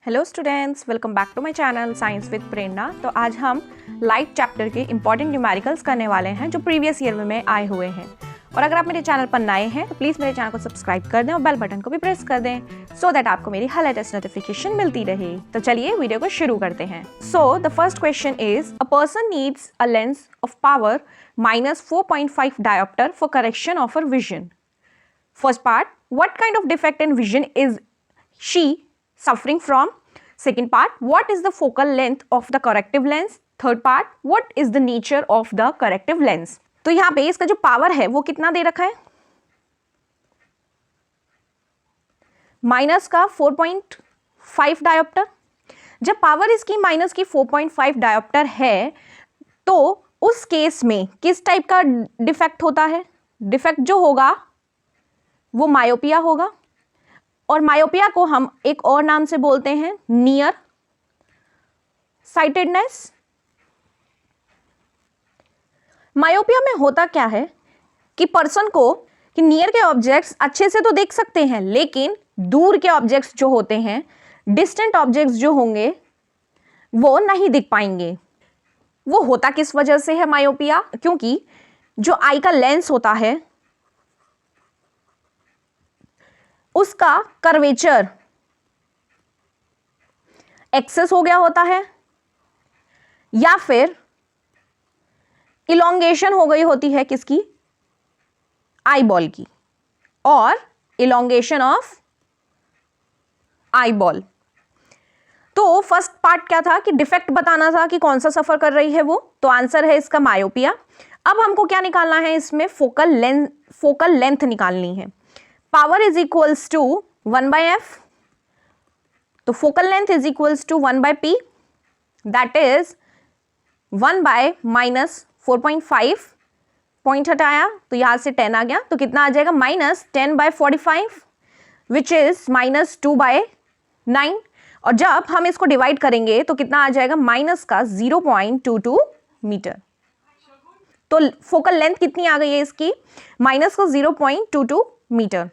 Hello students, welcome back to my channel science with Prerna. तो आज हम लाइट चैप्टर के इंपॉर्टेंट न्यूमेरिकल्स करने वाले हैं जो प्रीवियस ईयर में आए हुए हैं। और अगर आप मेरे चैनल पर नए हैं तो प्लीज़ मेरे चैनल को सब्सक्राइब कर दें और बेल बटन को भी प्रेस कर दें सो दैट आपको मेरी हर लेटेस्ट नोटिफिकेशन मिलती रहे। तो चलिए वीडियो को शुरू करते हैं। So the first question is a person needs a lens of power -4.5 dioptre for correction of her vision. First part, what kind of defect in vision is she suffering from? Second part, what is the focal length of the corrective lens? Third part, what is the nature of the corrective lens? तो यहाँ पे इसका जो power है वो कितना दे रखा है? माइनस का 4.5 डायोप्टर। जब पावर इसकी माइनस की 4.5 डायोप्टर है तो उस केस में किस टाइप का डिफेक्ट होता है? डिफेक्ट जो होगा वो मायोपिया होगा, और मायोपिया को हम एक और नाम से बोलते हैं नियर साइटेडनेस। मायोपिया में होता क्या है कि पर्सन को कि नियर के ऑब्जेक्ट्स अच्छे से तो देख सकते हैं, लेकिन दूर के ऑब्जेक्ट्स जो होते हैं, डिस्टेंट ऑब्जेक्ट्स जो होंगे वो नहीं दिख पाएंगे। वो होता किस वजह से है मायोपिया? क्योंकि जो आई का लेंस होता है उसका कर्वेचर एक्सेस हो गया होता है, या फिर इलोंगेशन हो गई होती है किसकी? आई बॉल की, और इलोंगेशन ऑफ आई बॉल। तो फर्स्ट पार्ट क्या था कि डिफेक्ट बताना था कि कौन सा सफर कर रही है वो, तो आंसर है इसका मायोपिया। अब हमको क्या निकालना है? इसमें फोकल लेंथ निकालनी है। Power is equals to 1/f, तो focal length is equals to 1/p, that is 1/-4.5, point हटाया तो यहां से 10 आ गया, तो कितना आ जाएगा? -10/45, विच इज -2/9। और जब हम इसको डिवाइड करेंगे तो कितना आ जाएगा? माइनस का 0.22 मीटर। तो फोकल लेंथ कितनी आ गई है इसकी? माइनस का 0.22 मीटर।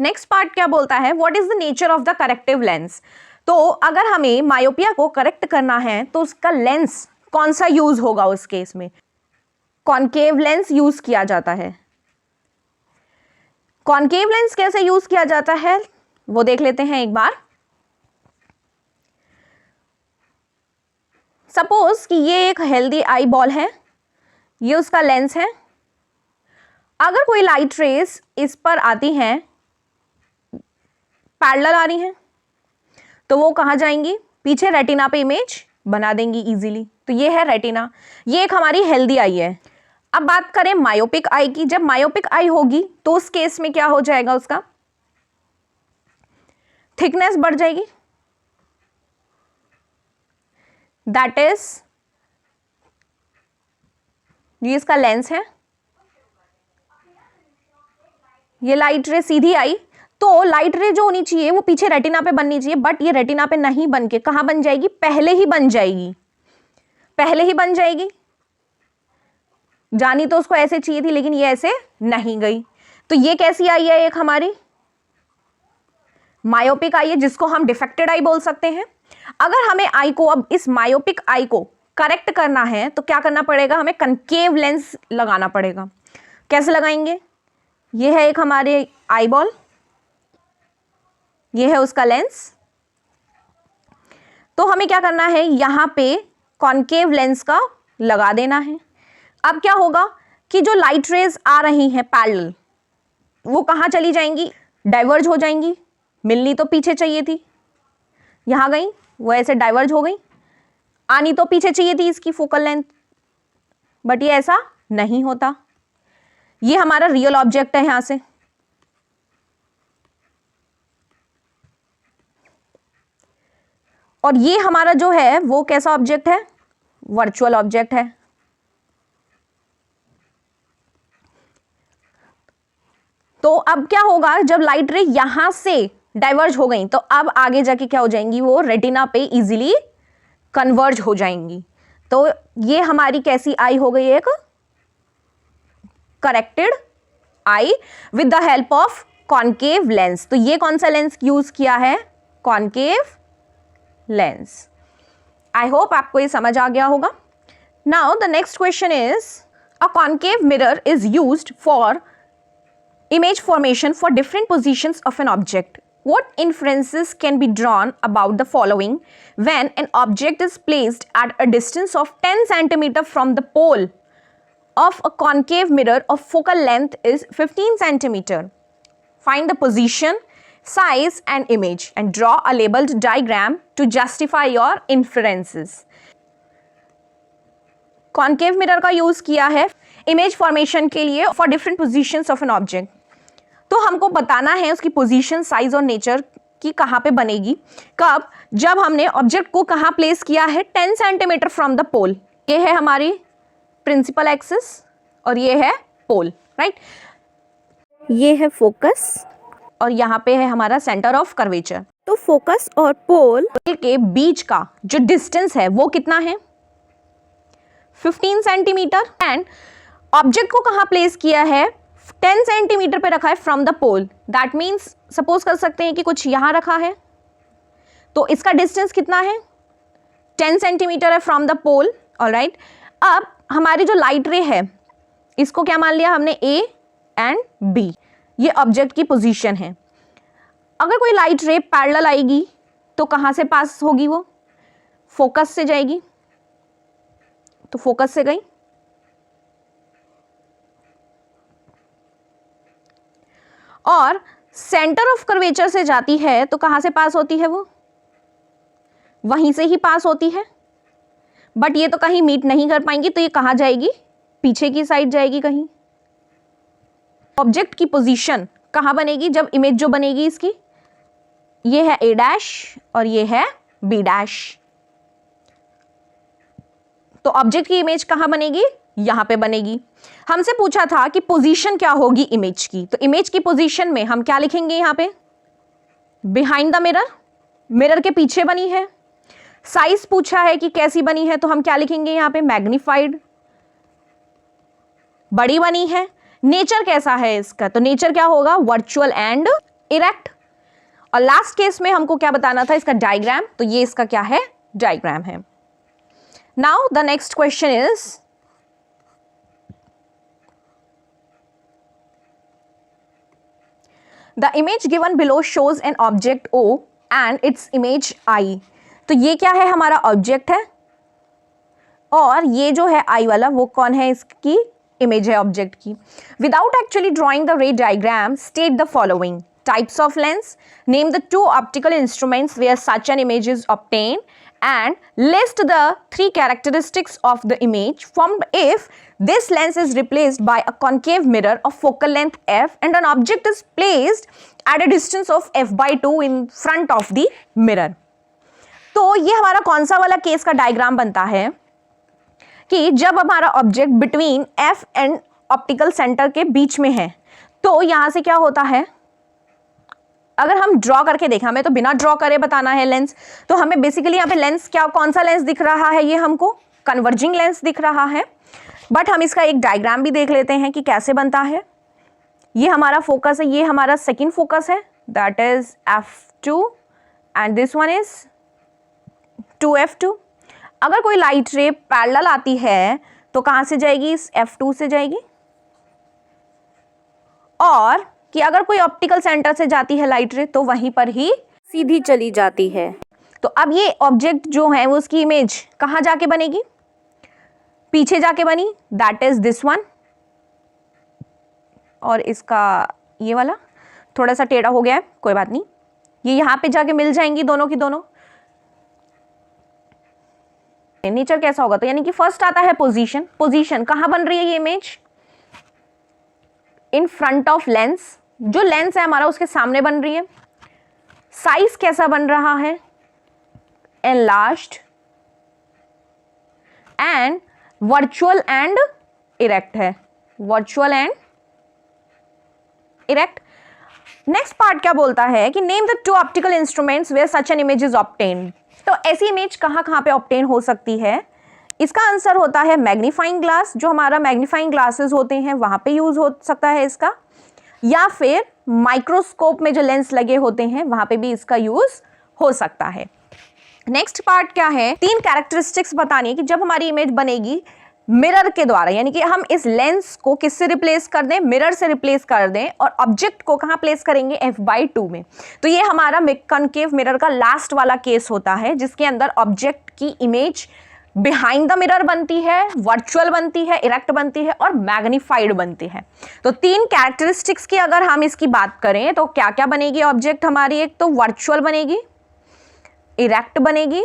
नेक्स्ट पार्ट क्या बोलता है? What is the nature of the corrective lens. तो अगर हमें मायोपिया को करेक्ट करना है तो उसका लेंस कौन सा यूज होगा? उस केस में कॉनकेव लेंस यूज किया जाता है। कॉनकेव लेंस कैसे यूज किया जाता है वो देख लेते हैं एक बार। सपोज कि ये एक हेल्दी आई बॉल है, ये उसका लेंस है। अगर कोई लाइट रेस इस पर आती हैं, पैरेलल आ रही हैं, तो वो कहाँ जाएंगी? पीछे रेटिना पे इमेज बना देंगी इजीली। तो ये है रेटिना, ये एक हमारी हेल्दी आई है। अब बात करें मायोपिक आई की। जब मायोपिक आई होगी तो उस केस में क्या हो जाएगा? उसका थिकनेस बढ़ जाएगी, दैट इज ये इसका लेंस है। ये लाइट रे सीधी आई तो लाइट रे जो होनी चाहिए वो पीछे रेटिना पे बननी चाहिए, बट ये रेटिना पे नहीं बन के कहां बन जाएगी? पहले ही बन जाएगी, पहले ही बन जाएगी। जानी तो उसको ऐसे चाहिए थी, लेकिन ये ऐसे नहीं गई। तो ये कैसी आई है? एक हमारी मायोपिक आई है, जिसको हम डिफेक्टेड आई बोल सकते हैं। अगर हमें आई को, अब इस मायोपिक आई को करेक्ट करना है तो क्या करना पड़ेगा? हमें कनकेव लेंस लगाना पड़ेगा। कैसे लगाएंगे? ये है एक हमारे आई बॉल, ये है उसका लेंस। तो हमें क्या करना है? यहां पे कॉनकेव लेंस का लगा देना है। अब क्या होगा कि जो लाइट रेज आ रही हैं पैरेलल, वो कहां चली जाएंगी? डाइवर्ज हो जाएंगी। मिलनी तो पीछे चाहिए थी, यहां गई, वो ऐसे डाइवर्ज हो गई। आनी तो पीछे चाहिए थी इसकी फोकल लेंथ, बट ये ऐसा नहीं होता। ये हमारा रियल ऑब्जेक्ट है यहां से, और ये हमारा जो है वो कैसा ऑब्जेक्ट है? वर्चुअल ऑब्जेक्ट है। तो अब क्या होगा? जब लाइट रे यहां से डाइवर्ज हो गई तो अब आगे जाके क्या हो जाएंगी? वो रेटिना पे इजीली कन्वर्ज हो जाएंगी। तो ये हमारी कैसी आई हो गई? एक corrected I with the help of concave lens. तो ये कौन सा लेंस यूज किया है? Concave lens. आई होप आपको ये समझ आ गया होगा। Now the next question is, a concave mirror is used for image formation for different positions of an object. What inferences can be drawn about the following when an object is placed at a distance of 10 cm from the pole of a concave mirror of focal length is 15 cm? Find the position, size and image and draw a labeled diagram to justify your inferences. Concave mirror का use किया है image formation के लिए for different positions of an object. तो हमको बताना है उसकी पोजीशन, साइज और नेचर की कहाँ पे बनेगी, कब, जब हमने ऑब्जेक्ट को कहाँ प्लेस किया है 10 सेंटीमीटर फ्रॉम द पोल। ये है हमारी प्रिंसिपल एक्सिस और ये है पोल, राइट। ये है फोकस और यहाँ पे है हमारा सेंटर ऑफ कर्वेचर। तो फोकस और पोल के बीच का जो डिस्टेंस है वो कितना है, 15 सेंटीमीटर। एंड ऑब्जेक्ट को कहाँ प्लेस किया है, 10 सेंटीमीटर पे रखा है from the pole. That means suppose कर सकते हैं कि कुछ यहाँ रखा है, तो इसका डिस्टेंस कितना है, 10 सेंटीमीटर है फ्रॉम द पोल। ऑलराइट, अब हमारी जो लाइट रे है इसको क्या मान लिया हमने, ए एंड बी, ये ऑब्जेक्ट की पोजीशन है। अगर कोई लाइट रे पैरेलल आएगी तो कहाँ से पास होगी, वो फोकस से जाएगी, तो फोकस से गई, और सेंटर ऑफ कर्वेचर से जाती है तो कहां से पास होती है, वो वहीं से ही पास होती है। बट ये तो कहीं मीट नहीं कर पाएंगी, तो ये कहां जाएगी, पीछे की साइड जाएगी कहीं। ऑब्जेक्ट की पोजीशन कहां बनेगी, जब इमेज जो बनेगी इसकी, ये है ए डैश और ये है बी डैश। तो ऑब्जेक्ट की इमेज कहां बनेगी, यहां पे बनेगी। हमसे पूछा था कि पोजीशन क्या होगी इमेज की, तो इमेज की पोजीशन में हम क्या लिखेंगे, यहां पे बिहाइंड द मिरर, मिरर के पीछे बनी है। साइज पूछा है कि कैसी बनी है, तो हम क्या लिखेंगे यहां पे, मैग्नीफाइड, बड़ी बनी है। नेचर कैसा है इसका, तो नेचर क्या होगा, वर्चुअल एंड इरेक्ट। और लास्ट केस में हमको क्या बताना था, इसका डायग्राम, तो ये इसका क्या है, डायग्राम है। Now the next question is, the image given below shows an object O and its image I। तो ये क्या है, हमारा ऑब्जेक्ट है, और ये जो है I वाला वो कौन है, इसकी इमेज है ऑब्जेक्ट की। Without actually drawing the ray diagram, state the following types of lens, name the 2 optical instruments where such an image is obtained, and list the 3 characteristics of the image formed if this lens is replaced by a concave mirror of focal length f and an object is placed at a distance of f/2 in front of the mirror। तो ये हमारा कौन सा वाला case का diagram बनता है कि जब हमारा object between f and optical centre के बीच में है, तो यहां से क्या होता है, अगर हम ड्रॉ करके देखें, हमें तो बिना ड्रॉ करे बताना है लेंस, तो हमें बेसिकली यहाँ पे लेंस क्या, कौन सा लेंस दिख रहा है, ये हमको कन्वर्जिंग लेंस दिख रहा है। बट हम इसका एक डायग्राम भी देख लेते हैं कि कैसे बनता है। ये हमारा फोकस है, ये हमारा सेकंड फोकस है, that is f2 and this one is 2f2। अगर कोई लाइट रे पैरेलल आती है तो कहाँ से जाएगी, इस f2 से जाएगी, और कि अगर कोई ऑप्टिकल सेंटर से जाती है लाइट रे तो वहीं पर ही सीधी चली जाती है। तो अब ये ऑब्जेक्ट जो है वो उसकी इमेज कहाँ जाके बनेगी, पीछे जाके बनी, दैट इज दिस वन। और इसका ये वाला थोड़ा सा टेढ़ा हो गया है, कोई बात नहीं, ये यहाँ पे जाके मिल जाएंगी दोनों की दोनों। नेचर कैसा होगा, तो यानी कि फर्स्ट आता है पोजीशन। पोजीशन कहाँ बन रही है ये image, in front of lens, जो लेंस है हमारा उसके सामने बन रही है। साइज कैसा बन रहा है, enlarged, and virtual and erect है, virtual and erect. Next part क्या बोलता है कि name the 2 optical instruments where such an image is obtained. तो ऐसी इमेज कहाँ कहाँ पे ऑब्टेन हो सकती है, इसका आंसर होता है मैग्नीफाइंग ग्लास, जो हमारा मैग्नीफाइंग ग्लासेस होते हैं वहां पे यूज हो सकता है इसका, या फिर माइक्रोस्कोप में जो लेंस लगे होते हैं वहां पे भी इसका यूज हो सकता है। नेक्स्ट पार्ट क्या है, 3 कैरेक्टरिस्टिक्स बतानी है कि जब हमारी इमेज बनेगी मिरर के द्वारा, यानी कि हम इस लेंस को किससे रिप्लेस कर दें, मिरर से रिप्लेस कर दें, और ऑब्जेक्ट को कहां प्लेस करेंगे, f/2 में। तो ये हमारा कॉनकेव मिरर का लास्ट वाला केस होता है, जिसके अंदर ऑब्जेक्ट की इमेज बिहाइंड द मिरर बनती है, वर्चुअल बनती है, इरेक्ट बनती है और मैग्नीफाइड बनती है। तो 3 कैरेक्टरिस्टिक्स की अगर हम इसकी बात करें तो क्या क्या बनेगी ऑब्जेक्ट हमारी, एक तो वर्चुअल बनेगी, इरेक्ट बनेगी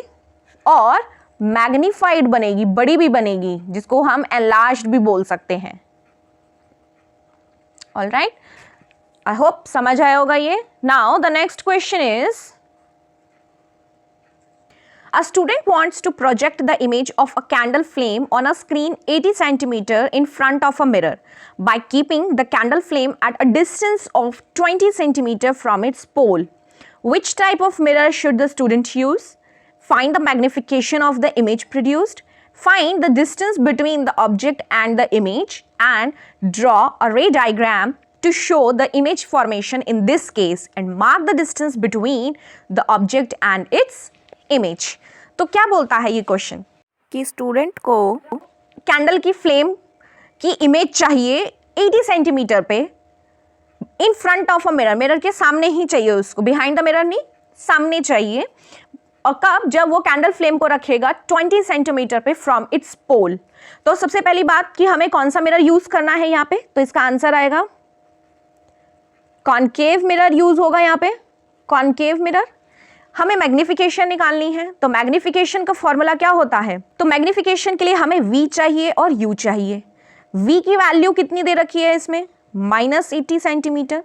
और मैग्नीफाइड बनेगी, बड़ी भी बनेगी, जिसको हम एनलार्ज्ड भी बोल सकते हैं। ऑलराइट, आई होप समझ आया होगा ये। Now the next question is, a student wants to project the image of a candle flame on a screen 80 centimeter in front of a mirror by keeping the candle flame at a distance of 20 centimeter from its pole. Which type of mirror should the student use? Find the magnification of the image produced. Find the distance between the object and the image and draw a ray diagram to show the image formation in this case and mark the distance between the object and its image. तो क्या बोलता है ये question कि student को candle की flame की image चाहिए 80 सेंटीमीटर पे in front of a mirror, mirror के सामने ही चाहिए उसको, बिहाइंड द मिरर नहीं, सामने चाहिए। और कब, जब वो कैंडल फ्लेम को रखेगा 20 सेंटीमीटर पे फ्रॉम इट्स पोल। तो सबसे पहली बात कि हमें कौन सा मिरर यूज करना है यहाँ पे, तो इसका आंसर आएगा कॉनकेव मिरर यूज होगा यहाँ पे, कॉनकेव मिरर। हमें मैग्निफिकेशन निकालनी है, तो मैग्निफिकेशन का फॉर्मूला क्या होता है, तो मैग्निफिकेशन के लिए हमें V चाहिए और U चाहिए। V की वैल्यू कितनी दे रखी है इसमें, -80 सेंटीमीटर,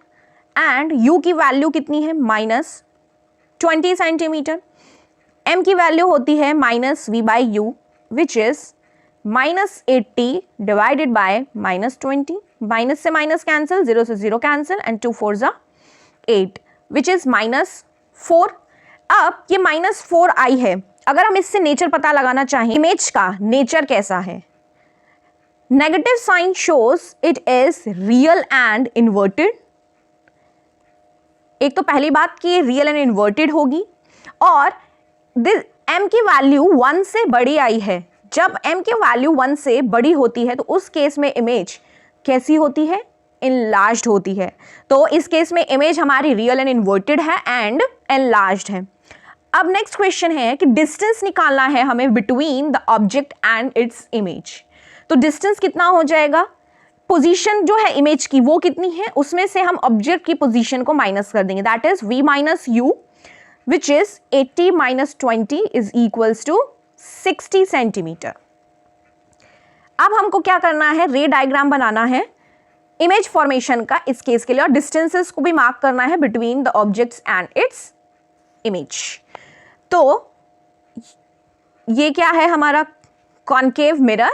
एंड U की वैल्यू कितनी है, -20 सेंटीमीटर। M की वैल्यू होती है -V/U which is -80 divided by -20, minus से माइनस कैंसिल, 0 से 0 कैंसिल, एंड 2 4 ज़ा 8 विच इज -4। अब ये -4 आई है, अगर हम इससे नेचर पता लगाना चाहें, इमेज का नेचर कैसा है, negative sign shows it is real and inverted. एक तो पहली बात कि ये रियल एंड इन्वर्टेड होगी, और m की वैल्यू 1 से बड़ी आई है। जब m की वैल्यू 1 से बड़ी होती है तो उस केस में इमेज कैसी होती है, इनलार्ज्ड होती है। तो इस केस में इमेज हमारी रियल एंड इन्वर्टेड है एंड एनलार्ज्ड है। अब नेक्स्ट क्वेश्चन है कि डिस्टेंस निकालना है हमें between the object and its image. तो डिस्टेंस कितना हो जाएगा, पोजीशन जो है इमेज की वो कितनी है, उसमें से हम ऑब्जेक्ट की पोजीशन को माइनस कर देंगे, that is V - U which is 80 - 20 is equals to 60 centimetre. अब हमको क्या करना है, रे डायग्राम बनाना है इमेज फॉर्मेशन का इस केस के लिए, और डिस्टेंसेस को भी मार्क करना है between the objects and its image. तो ये क्या है हमारा concave mirror.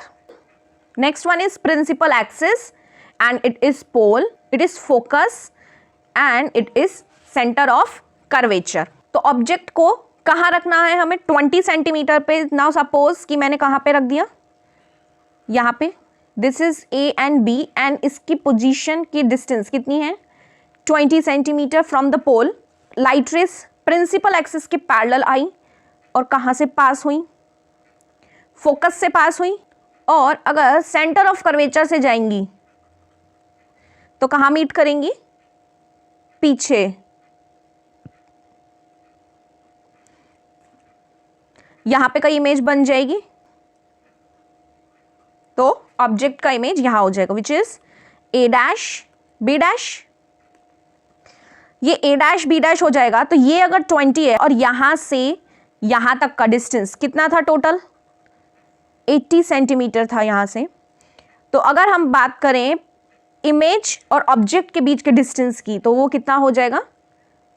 Next one is principal axis and it is pole, it is focus and it is centre of curvature. तो ऑब्जेक्ट को कहाँ रखना है हमें, 20 सेंटीमीटर पे। नाउ सपोज कि मैंने कहाँ पे रख दिया, यहाँ पे, this is A and B, and इसकी पोजीशन की डिस्टेंस कितनी है, 20 centimetre from the pole. Light rays principal axis के पैरेलल आई और कहाँ से पास हुई, फोकस से पास हुई, और अगर सेंटर ऑफ कर्वेचर से जाएंगी तो कहाँ मीट करेंगी, पीछे। यहां पे कई इमेज बन जाएगी, तो ऑब्जेक्ट का इमेज यहां हो जाएगा विच इज A' B'। ये A' B' हो जाएगा। तो ये अगर 20 है और यहां से यहां तक का डिस्टेंस कितना था, टोटल 80 सेंटीमीटर था यहां से। तो अगर हम बात करें इमेज और ऑब्जेक्ट के बीच के डिस्टेंस की, तो वो कितना हो जाएगा,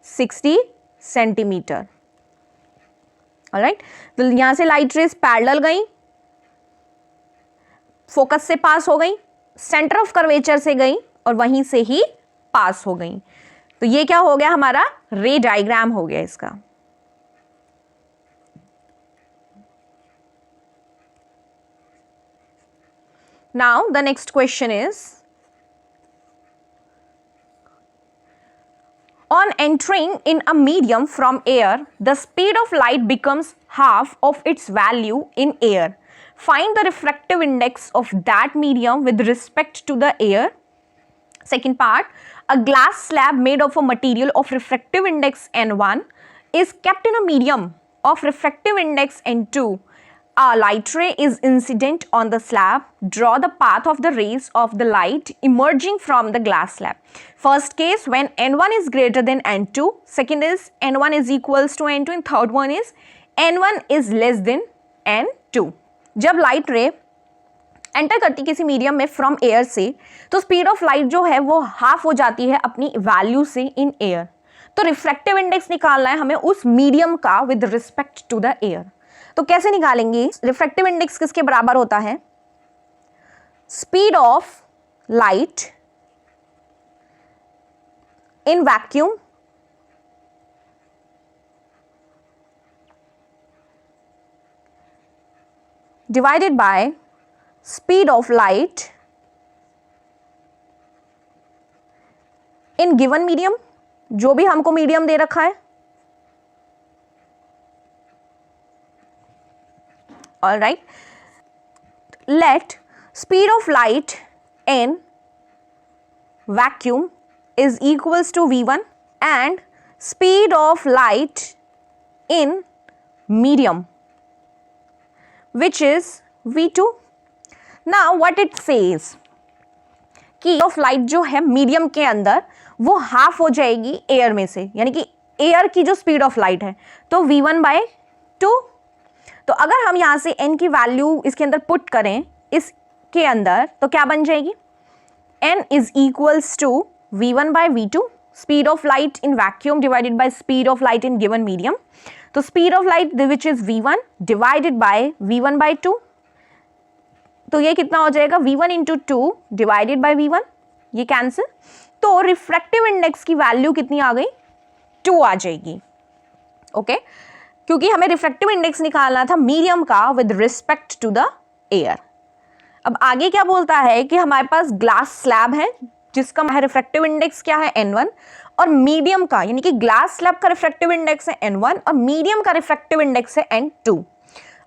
60 सेंटीमीटर। ऑलराइट, तो यहां से लाइट रेस पैरेलल गई, फोकस से पास हो गई, सेंटर ऑफ कर्वेचर से गई और वहीं से ही पास हो गई। तो ये क्या हो गया, हमारा रे डायग्राम हो गया इसका। Now the next question is, on entering in a medium from air, the speed of light becomes half of its value in air. Find the refractive index of that medium with respect to the air. Second part, a glass slab made of a material of refractive index N1 is kept in a medium of refractive index N2. A light ray is incident on the slab. Draw the path of the rays of the light emerging from the glass slab. First case, when N1 is greater than N2. Second is N1 is equals to N2 and third one is N1 is less than N2. जब light रे enter करती किसी medium में from air से, तो speed of light जो है वो हाफ हो जाती है अपनी वैल्यू से इन एयर. तो रिफ्रैक्टिव इंडेक्स निकालना है हमें उस मीडियम का with respect to the air. तो कैसे निकालेंगे? रिफ्रैक्टिव इंडेक्स किसके बराबर होता है? Speed of light in vacuum divided by speed of light in given medium, जो भी हमको मीडियम दे रखा है. All right, let speed of light in vacuum is equals to V1 and speed of light in medium which is V2. Now what it says कि of light जो है medium के अंदर वो हाफ हो जाएगी एयर में से, यानी कि एयर की जो स्पीड ऑफ लाइट है तो V1/2. तो अगर हम यहाँ से n की वैल्यू इसके अंदर पुट करें इसके अंदर तो क्या बन जाएगी? n is equals to V1/V2 speed of light in vacuum divided by speed of light in given medium. तो speed of light which is V1 divided by V1/2. तो ये कितना हो जाएगा? V1 into 2 divided by V1. ये cancel. तो refractive index की value कितनी आ गई? 2 आ जाएगी. ओके क्योंकि हमें रिफ्रैक्टिव इंडेक्स निकालना था मीडियम का with respect to the air. अब आगे क्या बोलता है कि हमारे पास ग्लास स्लैब है जिसका रिफ्रैक्टिव इंडेक्स क्या है? N1 और मीडियम का यानी कि ग्लास स्लैब का रिफ्रैक्टिव इंडेक्स है N1 और मीडियम का रिफ्रैक्टिव इंडेक्स है N2.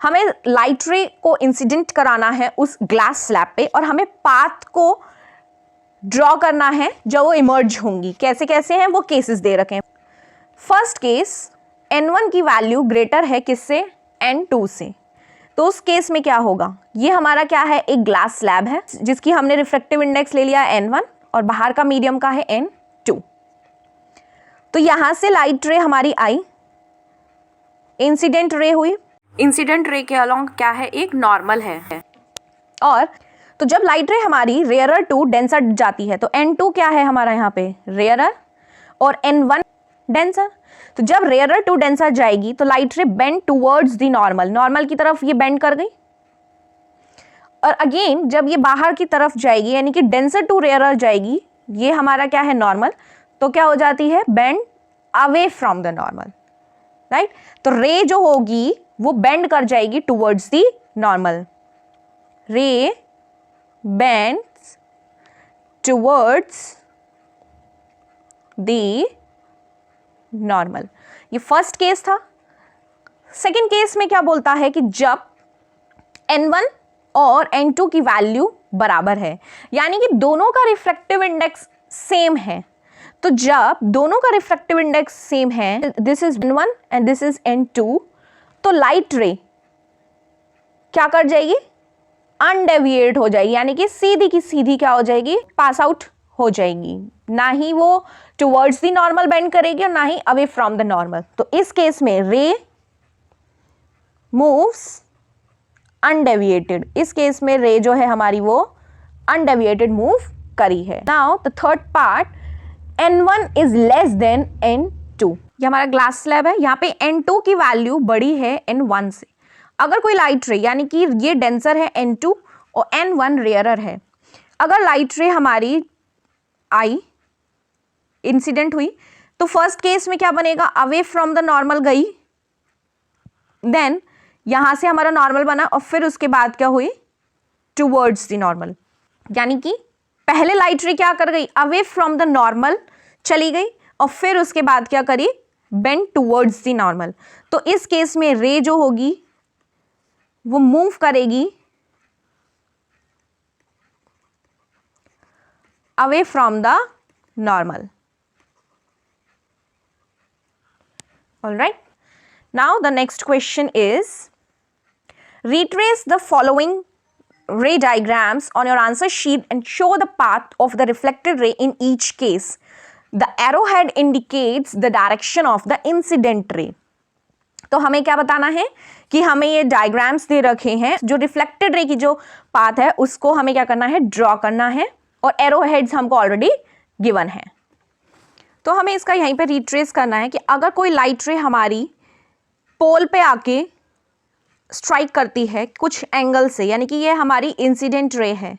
हमें लाइट रे को इंसिडेंट कराना है उस ग्लास स्लैब पे और हमें पाथ को ड्रॉ करना है जब वो इमर्ज होंगी. कैसे कैसे हैं वो केसेस दे रखे हैं. फर्स्ट केस N1 की वैल्यू ग्रेटर है किससे? N2 से. तो उस केस में क्या होगा? ये हमारा क्या है? एक ग्लास स्लैब है जिसकी हमने रिफ्रैक्टिव इंडेक्स ले लिया N1 और बाहर का मीडियम का है N2. तो यहां से लाइट रे हमारी आई, इंसिडेंट रे हुई. इंसिडेंट रे के अलोंग क्या है? एक नॉर्मल है. और तो जब लाइट रे हमारी रेयरर टू डेंसर जाती है तो N2 क्या है हमारा यहाँ पे? रेयरर और N1 डेंसर. तो जब रेयरर टू डेंसर जाएगी तो लाइट रे bend towards the normal, normal की तरफ ये बेंड कर गई. और अगेन जब ये बाहर की तरफ जाएगी यानी कि डेंसर टू रेयरर जाएगी, ये हमारा क्या है? नॉर्मल. तो क्या हो जाती है? Bend away from the normal. Right. तो रे जो होगी वो बेंड कर जाएगी टूवर्ड्स द नॉर्मल. रे बेंड्स टूवर्ड्स द नॉर्मल. ये फर्स्ट केस था. सेकेंड केस में क्या बोलता है कि जब N1 और N2 की वैल्यू बराबर है यानी कि दोनों का रिफ्रैक्टिव इंडेक्स सेम है. तो जब दोनों का रिफ्रैक्टिव इंडेक्स सेम है, this is N1 and this is N2, तो लाइट रे क्या कर जाएगी? अनडेविएट हो जाएगी यानी कि सीधी की सीधी क्या हो जाएगी? पास आउट हो जाएगी. ना ही वो टुवर्ड्स द नॉर्मल बेंड करेगी और ना ही अवे फ्रॉम द नॉर्मल. तो इस केस में रे मूव्स अनडेविएटेड. इस केस में रे जो है हमारी वो अनडेविएटेड मूव करी है. Now the third part, N1 is less than N2. ये हमारा ग्लास स्लैब है. यहाँ पे N2 की वैल्यू बड़ी है N1 से. अगर कोई लाइट रे यानी कि ये डेंसर है N2 और N1 रेयरर है, अगर लाइट रे हमारी आई इंसिडेंट हुई तो फर्स्ट केस में क्या बनेगा? अवे फ्रॉम द नॉर्मल गई, देन यहां से हमारा नॉर्मल बना और फिर उसके बाद क्या हुई? Towards the normal. यानी कि पहले लाइट रे क्या कर गई? अवे फ्रॉम द नॉर्मल चली गई और फिर उसके बाद क्या करी, बेंड टूवर्ड्स द नॉर्मल। तो इस केस में रे जो होगी वो मूव करेगी away from the normal. Alright, now the next question is retrace the following ray diagrams on your answer sheet and show the path of the reflected ray in each case. The arrowhead indicates the direction of the incident ray. तो हमें क्या बताना है कि हमें ये diagrams दे रखे हैं, जो रिफ्लेक्टेड रे की जो पाथ है उसको हमें क्या करना है, ड्रॉ करना है, और एरोहेड्स हमको ऑलरेडी गिवन है। तो हमें इसका यहीं पे रिट्रेस करना है कि अगर कोई लाइट रे हमारी पोल पे आके स्ट्राइक करती है कुछ एंगल से, यानी कि ये हमारी इंसिडेंट रे है,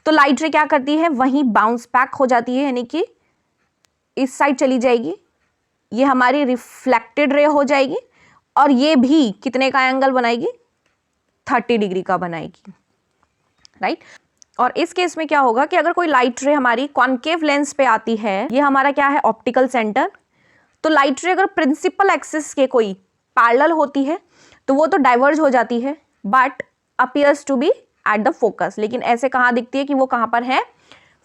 तो लाइट रे क्या करती है, वहीं बाउंस बैक हो जाती है, यानी कि इस साइड चली जाएगी, ये हमारी रिफ्लेक्टेड रे हो जाएगी, और ये भी कितने का एंगल बनाएगी, 30 डिग्री का बनाएगी, राइट। और इस केस में क्या होगा कि अगर कोई लाइट रे हमारी कॉन्केव लेंस पे आती है, ये हमारा क्या है, ऑप्टिकल सेंटर, तो लाइट रे अगर प्रिंसिपल एक्सिस के कोई पैरेलल होती है तो वो तो डाइवर्ज हो जाती है, but appears to be at the focus. लेकिन ऐसे कहाँ दिखती है कि वो कहाँ पर है,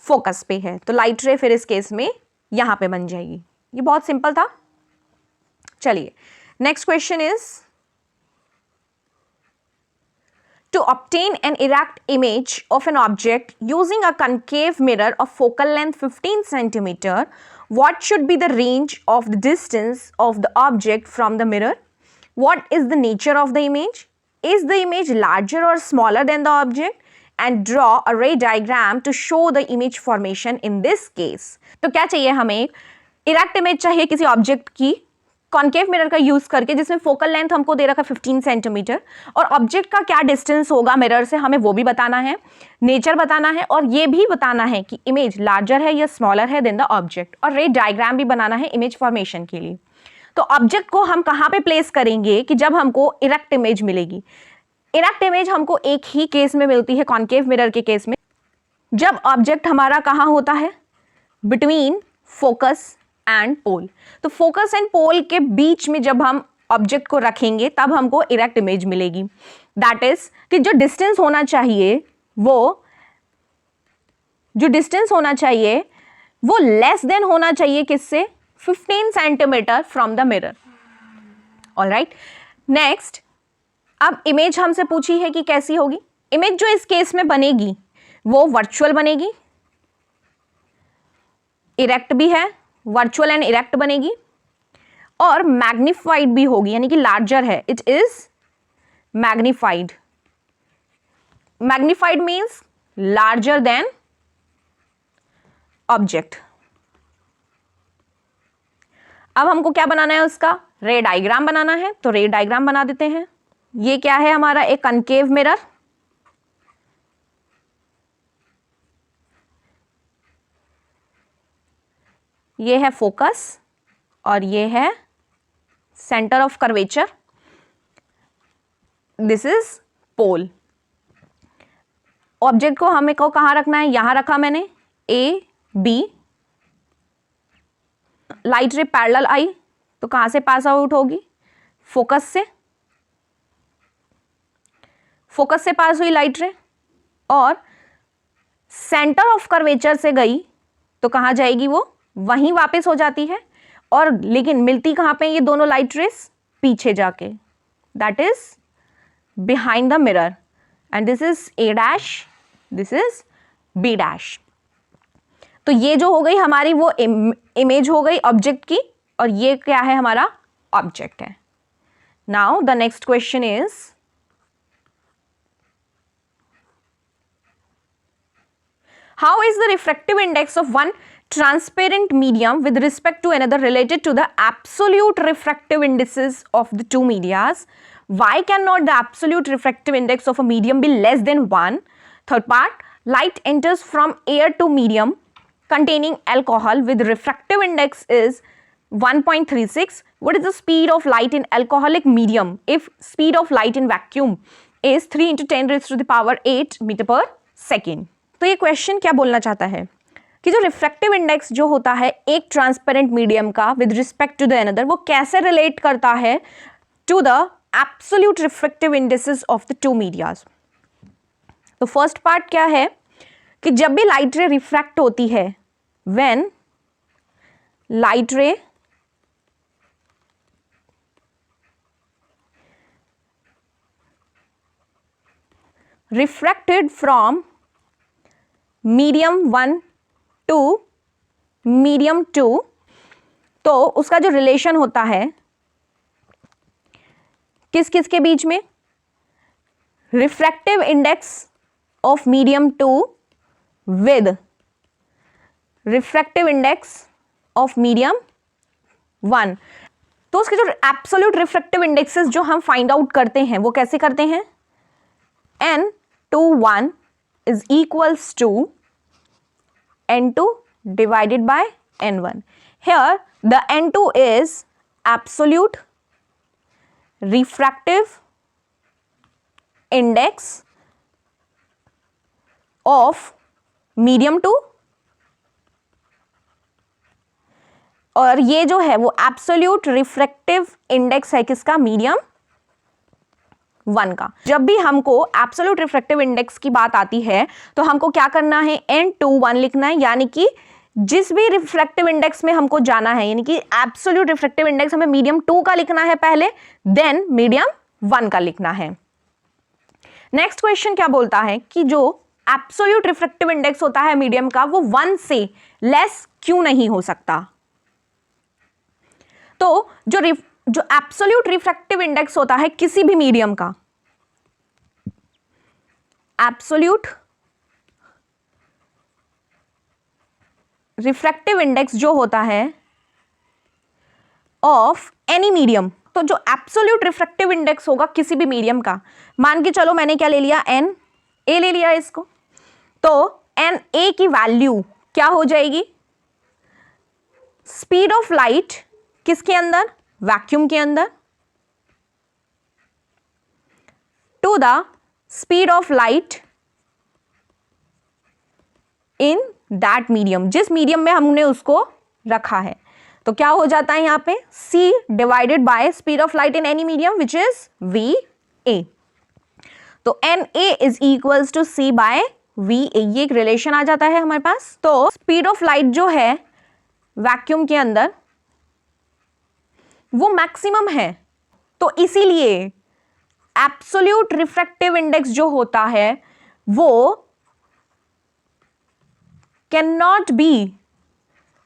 फोकस पे है, तो लाइट रे फिर इस केस में यहाँ पे बन जाएगी। ये बहुत सिंपल था। चलिए next question is to obtain an erect image of an object using a concave mirror of focal length 15 cm, what should be the range of the distance of the object from the mirror? What is the nature of the image? Is the image larger or smaller than the object? And draw a ray diagram to show the image formation in this case. तो क्या चाहिए हमें, erect image चाहिए किसी object की concave mirror का use करके, जिसमें फोकल लेंथ हमको दे रखा है 15 सेंटीमीटर, और ऑब्जेक्ट का क्या डिस्टेंस होगा मिरर से हमें वो भी बताना है, नेचर बताना है, और ये भी बताना है कि इमेज लार्जर है या स्मॉलर है देन द ऑब्जेक्ट, और रे डायग्राम भी बनाना है इमेज फॉर्मेशन के लिए। तो ऑब्जेक्ट को हम कहाँ पे प्लेस करेंगे कि जब हमको इरेक्ट इमेज मिलेगी। इरेक्ट इमेज हमको एक ही केस में मिलती है, कॉन्केव मिरर के केस में, जब ऑब्जेक्ट हमारा कहाँ होता है, बिटवीन फोकस एंड पोल। तो फोकस एंड पोल के बीच में जब हम ऑब्जेक्ट को रखेंगे तब हमको इरेक्ट इमेज मिलेगी। दैट इज कि जो डिस्टेंस होना चाहिए वो लेस देन होना चाहिए किससे, 15 centimetre from the mirror. Alright, next, अब इमेज हमसे पूछी है कि कैसी होगी। इमेज जो इस केस में बनेगी वो वर्चुअल बनेगी, इरेक्ट भी है, वर्चुअल एंड इरेक्ट बनेगी, और मैग्नीफाइड भी होगी, यानी कि लार्जर है, it is magnified. Magnified means larger than object. अब हमको क्या बनाना है, उसका रे डायग्राम बनाना है, तो रे डायग्राम बना देते हैं। ये क्या है हमारा, एक कनकेव मिरर, ये है फोकस, और ये है centre of curvature, this is pole. Object को हमें को कहाँ रखना है, यहां रखा मैंने, A B. Light ray parallel आई तो कहां से पास आउट होगी, फोकस से, फोकस से पास हुई लाइट रे, और सेंटर ऑफ कर्वेचर से गई तो कहां जाएगी, वो वहीं वापस हो जाती है, और लेकिन मिलती कहां पे ये दोनों लाइट रेस, पीछे जाके, that is behind the mirror, and this is A dash, this is B dash. तो ये जो हो गई हमारी वो इमेज हो गई ऑब्जेक्ट की, और ये क्या है, हमारा ऑब्जेक्ट है। Now the next question is, how is the refractive index of one transparent medium with respect to another related to the absolute refractive indices of the two medias? Why cannot the absolute refractive index of a medium be less than 1? Third part, light enters from air to medium containing alcohol with refractive index is 1.36. What is the speed of light in alcoholic medium if speed of light in vacuum is 3 × 10⁻⁸ meter per second? तो ये question क्या बोलना चाहता है, कि जो refractive index जो होता है एक ट्रांसपेरेंट मीडियम का with respect to the another, वो कैसे रिलेट करता है to the absolute refractive indexes of the two medias. तो फर्स्ट पार्ट क्या है कि जब भी लाइट रे रिफ्रैक्ट होती है, when light ray refracted from medium 1 to medium 2, तो उसका जो रिलेशन होता है किस किस के बीच में, refractive index of medium 2 with refractive index of medium 1। तो उसके जो एब्सोल्यूट रिफ्रैक्टिव इंडेक्सेस जो हम फाइंड आउट करते हैं वो कैसे करते हैं, n21 is equals to n2 divided by n1. Here the n2 is absolute refractive index of medium 2, और ये जो है वो एब्सोल्यूट रिफ्रैक्टिव इंडेक्स है किसका, मीडियम 1 का। जब भी हमको एब्सोल्यूट रिफ्रैक्टिव इंडेक्स की बात आती है तो हमको क्या करना है, n21 लिखना है, यानी कि जिस भी रिफ्रैक्टिव इंडेक्स में हमको जाना है, यानी कि एब्सोल्यूट रिफ्रैक्टिव इंडेक्स हमें मीडियम 2 का लिखना है पहले, देन मीडियम 1 का लिखना है। नेक्स्ट क्वेश्चन क्या बोलता है कि जो एब्सोल्यूट रिफ्रैक्टिव इंडेक्स होता है मीडियम का, वो 1 से लेस क्यों नहीं हो सकता। तो जो एब्सोल्यूट रिफ्रैक्टिव इंडेक्स होता है किसी भी मीडियम का, एब्सोल्यूट रिफ्रैक्टिव इंडेक्स जो होता है ऑफ एनी मीडियम, तो जो एब्सोल्यूट रिफ्रैक्टिव इंडेक्स होगा किसी भी मीडियम का, मान के चलो मैंने क्या ले लिया, एन ए ले लिया इसको, तो एन ए की वैल्यू क्या हो जाएगी, स्पीड ऑफ लाइट किसके अंदर, वैक्यूम के अंदर, to the speed of light in that medium, जिस मीडियम में हमने उसको रखा है। तो क्या हो जाता है यहां पे, c divided by speed of light in any medium which is V A. तो N A is equals to C by V A, ये एक रिलेशन आ जाता है हमारे पास। तो स्पीड ऑफ लाइट जो है वैक्यूम के अंदर वो मैक्सिमम है, तो इसीलिए एब्सोल्यूट रिफ्रैक्टिव इंडेक्स जो होता है वो can not be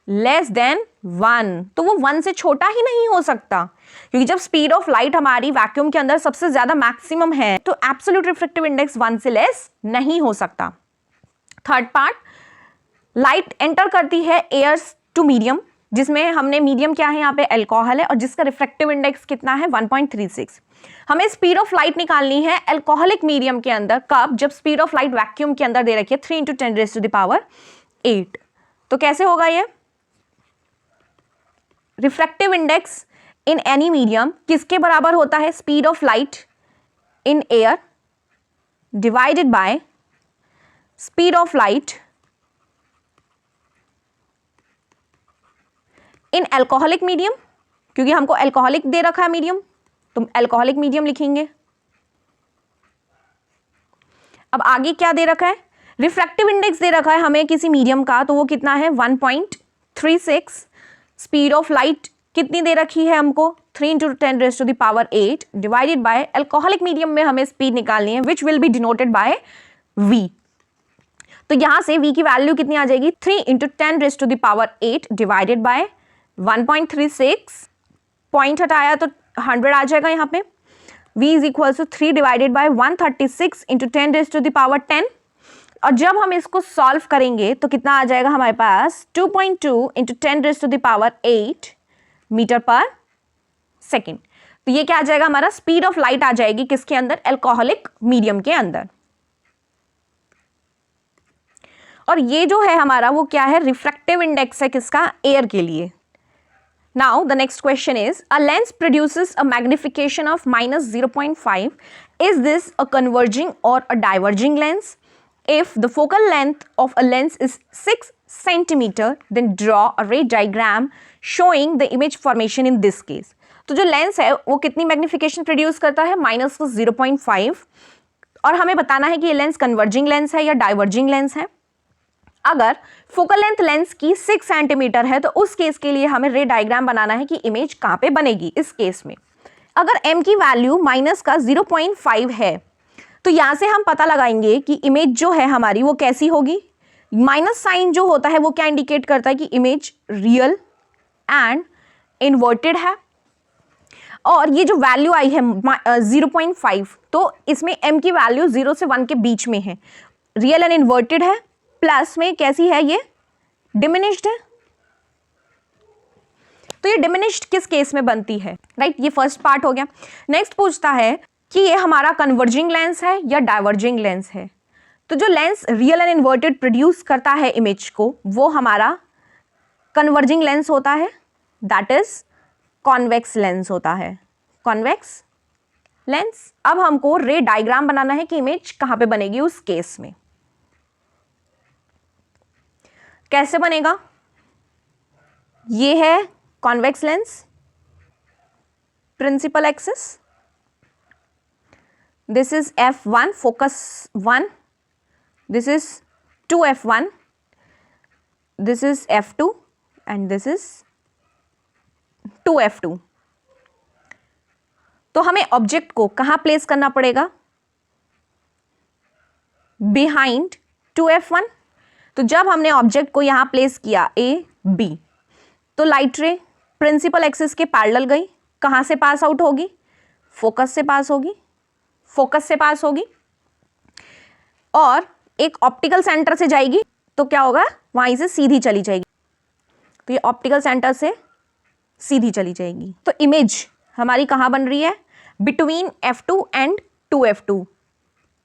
less than 1, तो वो 1 से छोटा ही नहीं हो सकता, क्योंकि जब स्पीड ऑफ लाइट हमारी वैक्यूम के अंदर सबसे ज्यादा मैक्सिमम है तो एब्सोल्यूट रिफ्रैक्टिव इंडेक्स 1 से लेस नहीं हो सकता। थर्ड पार्ट, लाइट एंटर करती है एयर टू मीडियम, जिसमें हमने मीडियम क्या है यहाँ पे अल्कोहल है, और जिसका रिफ्रैक्टिव इंडेक्स कितना है 1.36। हमें स्पीड ऑफ लाइट निकालनी है अल्कोहलिक मीडियम के अंदर, कब, जब स्पीड ऑफ लाइट वैक्यूम के अंदर दे रखी है 3 × 10⁸ तो कैसे होगा ये, रिफ्रैक्टिव इंडेक्स इन एनी मीडियम किसके बराबर होता है, speed of light in air divided by speed of light in alcoholic medium, क्योंकि हमको अल्कोहलिक दे रखा है मीडियम, तो अल्कोहलिक मीडियम लिखेंगे। अब आगे क्या दे रखा है, रिफ्रैक्टिव इंडेक्स दे रखा है हमें किसी मीडियम का, तो वो कितना है 1.36। स्पीड ऑफ लाइट कितनी दे रखी है हमको, 3 × 10⁸ डिवाइडेड बाय अल्कोहलिक मीडियम में हमें स्पीड निकालनी है which will be denoted by v। तो यहां से v की वैल्यू कितनी आ जाएगी, 3 × 10⁸ डिवाइडेड बाय 1.36, पॉइंट हटाया तो 100 आ जाएगा यहाँ पे, v is equal to 3 divided by 136 × 10⁻10, और जब हम इसको सॉल्व करेंगे तो कितना आ जाएगा हमारे पास, 2.2 × 10⁸ मीटर पर सेकेंड। तो ये क्या आ जाएगा हमारा, स्पीड ऑफ लाइट आ जाएगी किसके अंदर, अल्कोहलिक मीडियम के अंदर। और ये जो है हमारा वो क्या है, रिफ्रैक्टिव इंडेक्स है किसका, एयर के लिए। Now the next question is, a lens produces a magnification of -0.5. Is this a converging or a diverging lens? If the focal length of a lens is 6 centimeter, then draw a ray diagram showing the image formation in this case. तो जो lens है वो कितनी magnification produce करता है, -0.5, और हमें बताना है कि ये लेंस कन्वर्जिंग लेंस है या डाइवर्जिंग लेंस है। अगर फोकल लेंथ लेंस की 6 सेंटीमीटर है तो उस केस के लिए हमें रे डायग्राम बनाना है कि इमेज कहाँ पे बनेगी। इस केस में अगर m की वैल्यू माइनस का 0.5 है तो यहाँ से हम पता लगाएंगे कि इमेज जो है हमारी वो कैसी होगी। माइनस साइन जो होता है वो क्या इंडिकेट करता है कि इमेज रियल एंड इन्वर्टेड है, और ये जो वैल्यू आई है 0.5 तो इसमें m की वैल्यू 0 से 1 के बीच में है, रियल एंड इन्वर्टेड है, प्लस में कैसी है, ये डिमिनिश्ड है। तो ये डिमिनिश्ड किस केस में बनती है, राइट? ये फर्स्ट पार्ट हो गया। नेक्स्ट पूछता है कि ये हमारा कन्वर्जिंग लेंस है या डाइवर्जिंग लेंस है। तो जो lens real and inverted produce करता है इमेज को वो हमारा कन्वर्जिंग लेंस होता है, दैट इज कॉन्वेक्स लेंस होता है, कॉन्वेक्स लेंस। अब हमको रे डायग्राम बनाना है कि इमेज कहाँ पे बनेगी उस केस में। कैसे बनेगा? ये है convex lens, principal axis, this is f1 focus 1, this is 2f1, this is f2 and this is 2f2। तो हमें ऑब्जेक्ट को कहां प्लेस करना पड़ेगा? Behind 2f1। तो जब हमने ऑब्जेक्ट को यहां प्लेस किया a b तो लाइट रे प्रिंसिपल एक्सिस के पैरेलल गई, कहां से पास आउट होगी? फोकस से पास होगी, फोकस से पास होगी, और एक ऑप्टिकल सेंटर से जाएगी तो क्या होगा, वहीं से सीधी चली जाएगी। तो ये ऑप्टिकल सेंटर से सीधी चली जाएगी। तो इमेज हमारी कहां बन रही है? Between f2 and 2f2,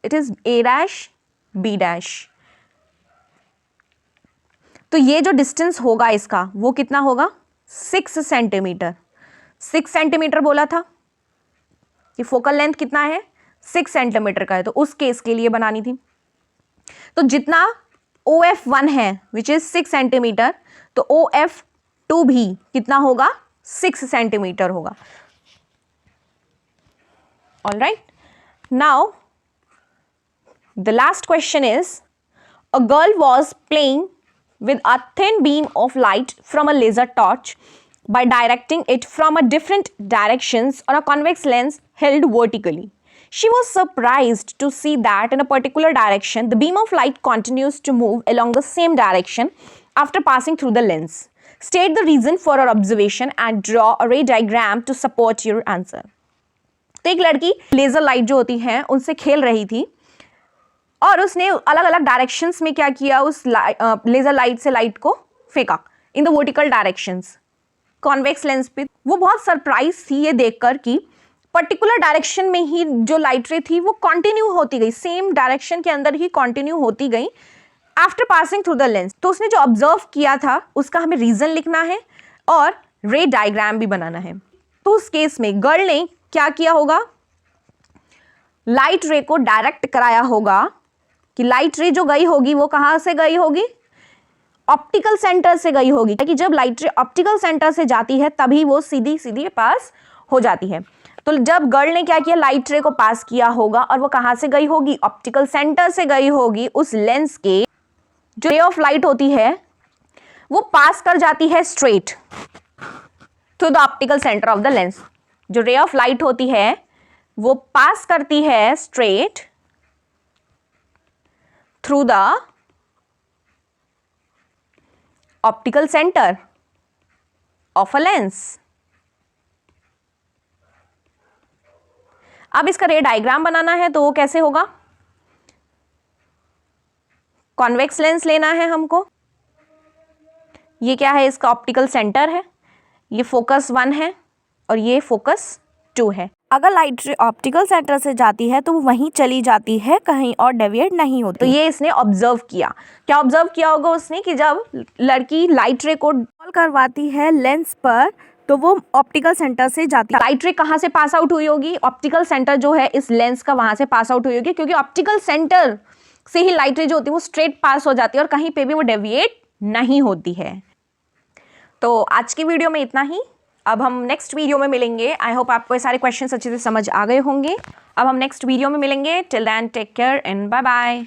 it is a dash b dash. तो ये जो डिस्टेंस होगा इसका वो कितना होगा? 6 सेंटीमीटर। 6 सेंटीमीटर बोला था कि फोकल लेंथ कितना है? 6 सेंटीमीटर का है, तो उस केस के लिए बनानी थी। तो जितना OF1 है विच इज 6 सेंटीमीटर, तो OF2 भी कितना होगा? 6 सेंटीमीटर होगा। All right, now the last question is, a girl was playing with a thin beam of light from a laser torch by directing it from a different directions on a convex lens held vertically. She was surprised to see that in a particular direction, the beam of light continues to move along the same direction after passing through the lens. State the reason for her observation and draw a ray diagram to support your answer. तो एक लड़की laser light जो होती है उनसे खेल रही थी और उसने अलग अलग डायरेक्शंस में क्या किया, उस लेजर लाइट से लाइट को फेंका in the vertical directions convex lens पे। वो बहुत सरप्राइज थी ये देखकर कि पर्टिकुलर डायरेक्शन में ही जो लाइट रे थी वो कंटिन्यू होती गई, सेम डायरेक्शन के अंदर ही कंटिन्यू होती गई after passing through the lens. तो उसने जो ऑब्जर्व किया था उसका हमें रीजन लिखना है और रे डायग्राम भी बनाना है। तो उस केस में गर्ल ने क्या किया होगा, लाइट रे को डायरेक्ट कराया होगा कि लाइट रे जो गई होगी वो कहाँ से गई होगी, ऑप्टिकल सेंटर से गई होगी, कि जब लाइट रे ऑप्टिकल सेंटर से जाती है तभी वो सीधी सीधी पास हो जाती है। तो जब गर्ल ने क्या किया, लाइट रे को पास किया होगा और वो कहाँ से गई होगी, ऑप्टिकल सेंटर से गई होगी। उस लेंस के जो रे ऑफ लाइट होती है वो पास कर जाती है straight to the optical centre of the lens. जो रे ऑफ लाइट होती है वो पास करती है straight through the optical centre of a lens. अब इसका रे डायग्राम बनाना है तो वो कैसे होगा, कॉन्वेक्स लेंस लेना है हमको। ये क्या है, इसका ऑप्टिकल सेंटर है, ये फोकस 1 है और ये फोकस 2 है। अगर लाइट रे ऑप्टिकल सेंटर से जाती है तो वो वहीं चली जाती है, कहीं और डेविएट नहीं होती। तो ये इसने ऑब्जर्व किया। क्या ऑब्जर्व किया होगा उसने कि जब लड़की लाइट रे को फॉल करवाती है लेंस पर तो वो ऑप्टिकल सेंटर से जाती है। लाइट रे कहाँ से पास आउट हुई होगी, ऑप्टिकल सेंटर जो है इस लेंस का वहां से पास आउट हुई होगी, क्योंकि ऑप्टिकल सेंटर से ही लाइट रे जो होती है वो स्ट्रेट पास हो जाती है और कहीं पे भी वो डेविएट नहीं होती है। तो आज की वीडियो में इतना ही। अब हम नेक्स्ट वीडियो में मिलेंगे। आई होप आपको ये सारे क्वेश्चंस अच्छे से समझ आ गए होंगे। अब हम नेक्स्ट वीडियो में मिलेंगे। Till then take care and bye bye.